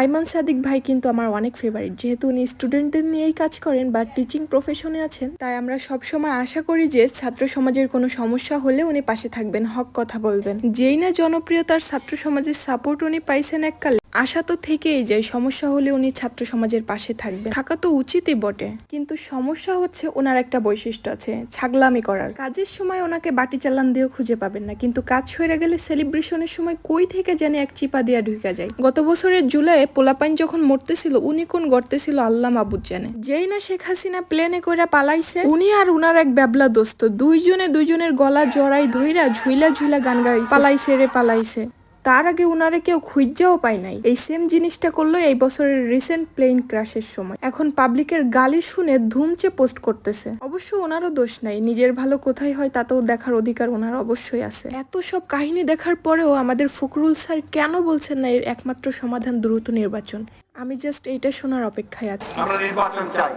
আইমান সাদিক ভাই কিন্তু আমার অনেক ফেভারিট, যেহেতু উনি স্টুডেন্টদের নিয়েই কাজ করেন বা টিচিং প্রফেশনে আছেন, তাই আমরা সবসময় আশা করি যে ছাত্র সমাজের কোনো সমস্যা হলে উনি পাশে থাকবেন, হক কথা বলবেন। যেই না জনপ্রিয়তার ছাত্র সমাজের সাপোর্ট উনি পাইছেন এককালে, আশা তো থেকেই যায় সমস্যা হলে উনি ছাত্র সমাজের পাশে থাকবেন, থাকা তো উচিতই বটে। কিন্তু সমস্যা হচ্ছে ওনার একটা বৈশিষ্ট্য আছে, ছাগলামি করার। কাজের সময় ওনাকে বাটি চালান দিয়েও খুঁজে পাবেন না, কিন্তু কাজ সইরা গেলে সেলিব্রেশনের সময় কই থেকে জানি এক চিপা দিয়া ঢুকা যায়। গত বছরের জুলাইয়ে পোলাপাইন যখন মরতেছিল, উনি কোন গড়তে ছিল আল্লাহ মাবুদ জানে। যেই না শেখ হাসিনা প্লেনে কইরা পালাইছে, উনি আর উনার এক ব্যাবলা দোস্ত দুইজনে দুইজনের গলা জড়াই ধইরা ঝুইলা ঝুইলা গান গাই পালাইছে রে পালাইছে। তার আগে উনারে কেউ খুঁজেও পায় নাই। এই সেম জিনিসটা করলো এই বছরের রিসেন্ট প্লেন ক্র্যাশের সময়। এখন পাবলিকের গালি শুনে ধুমচে পোস্ট করতেছে। অবশ্য ওনারও দোষ নাই, নিজের ভালো কোথায় হয় তাতেও দেখার অধিকার ওনার অবশ্যই আছে। এত সব কাহিনী দেখার পরেও আমাদের ফখরুল স্যার কেন বলছেন না এর একমাত্র সমাধান দ্রুত নির্বাচন? আমি জাস্ট এইটা শোনার অপেক্ষায় আছি। আমরা নির্বাচন চাই।